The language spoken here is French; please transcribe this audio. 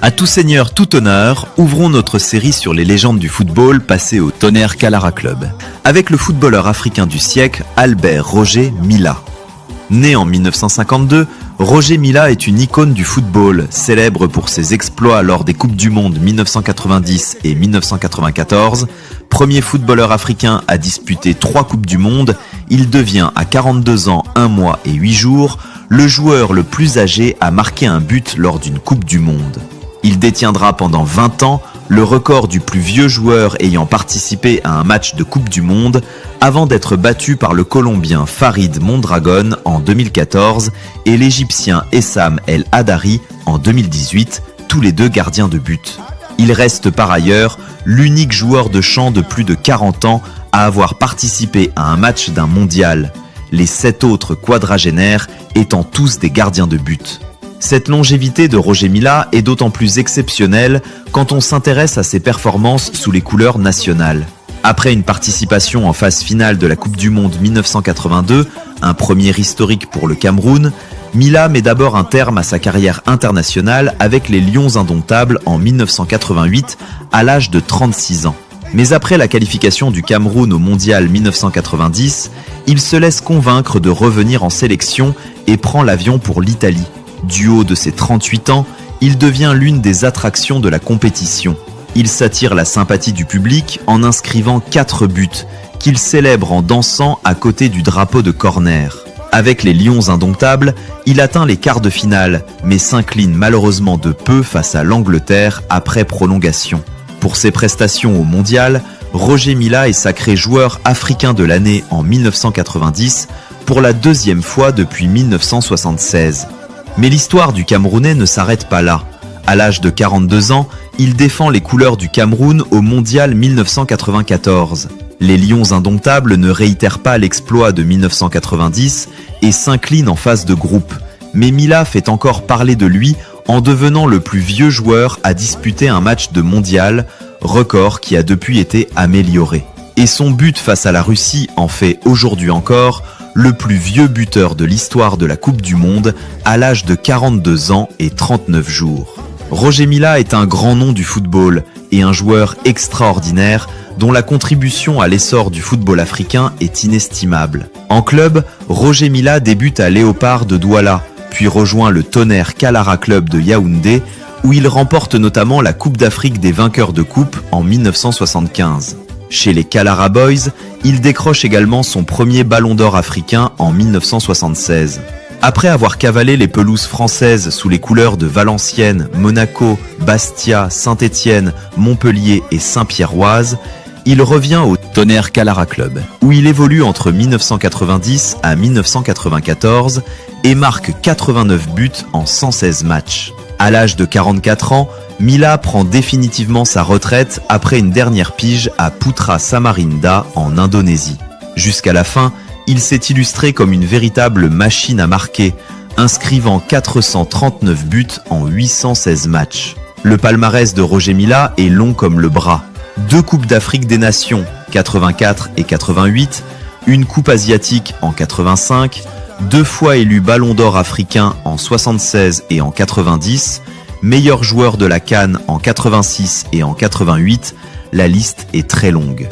À tout seigneur, tout honneur, ouvrons notre série sur les légendes du football passées au Tonnerre Calara Club, avec le footballeur africain du siècle, Albert Roger Mila. Né en 1952, Roger Mila est une icône du football, célèbre pour ses exploits lors des Coupes du Monde 1990 et 1994. Premier footballeur africain à disputer 3 Coupes du Monde, il devient à 42 ans, 1 mois et 8 jours, le joueur le plus âgé à marquer un but lors d'une Coupe du Monde. Il détiendra pendant 20 ans le record du plus vieux joueur ayant participé à un match de Coupe du Monde avant d'être battu par le Colombien Farid Mondragon en 2014 et l'Égyptien Essam El Hadari en 2018, tous les deux gardiens de but. Il reste par ailleurs l'unique joueur de champ de plus de 40 ans à avoir participé à un match d'un mondial, les 7 autres quadragénaires étant tous des gardiens de but. Cette longévité de Roger Mila est d'autant plus exceptionnelle quand on s'intéresse à ses performances sous les couleurs nationales. Après une participation en phase finale de la Coupe du Monde 1982, un premier historique pour le Cameroun, Mila met d'abord un terme à sa carrière internationale avec les Lions Indomptables en 1988 à l'âge de 36 ans. Mais après la qualification du Cameroun au Mondial 1990, il se laisse convaincre de revenir en sélection et prend l'avion pour l'Italie. Du haut de ses 38 ans, il devient l'une des attractions de la compétition. Il s'attire la sympathie du public en inscrivant 4 buts, qu'il célèbre en dansant à côté du drapeau de corner. Avec les Lions Indomptables, il atteint les quarts de finale, mais s'incline malheureusement de peu face à l'Angleterre après prolongation. Pour ses prestations au Mondial, Roger Mila est sacré joueur africain de l'année en 1990 pour la 2e fois depuis 1976. Mais l'histoire du Camerounais ne s'arrête pas là. À l'âge de 42 ans, il défend les couleurs du Cameroun au Mondial 1994. Les Lions Indomptables ne réitèrent pas l'exploit de 1990 et s'inclinent en phase de groupe. Mais Mila fait encore parler de lui en devenant le plus vieux joueur à disputer un match de mondial, record qui a depuis été amélioré. Et son but face à la Russie en fait aujourd'hui encore le plus vieux buteur de l'histoire de la Coupe du Monde à l'âge de 42 ans et 39 jours. Roger Mila est un grand nom du football et un joueur extraordinaire dont la contribution à l'essor du football africain est inestimable. En club, Roger Mila débute à Léopard de Douala, puis rejoint le Tonnerre Calara Club de Yaoundé, où il remporte notamment la Coupe d'Afrique des vainqueurs de coupe en 1975. Chez les Calara Boys, il décroche également son premier ballon d'or africain en 1976. Après avoir cavalé les pelouses françaises sous les couleurs de Valenciennes, Monaco, Bastia, Saint-Étienne, Montpellier et Saint-Pierroise, il revient au Tonnerre Calara Club, où il évolue entre 1990 à 1994 et marque 89 buts en 116 matchs. À l'âge de 44 ans, Mila prend définitivement sa retraite après une dernière pige à Putra Samarinda en Indonésie. Jusqu'à la fin, il s'est illustré comme une véritable machine à marquer, inscrivant 439 buts en 816 matchs. Le palmarès de Roger Mila est long comme le bras. 2 Coupes d'Afrique des Nations, 84 et 88, une Coupe asiatique en 85, 2 fois élu Ballon d'Or africain en 76 et en 90, meilleur joueur de la CAN en 86 et en 88, la liste est très longue.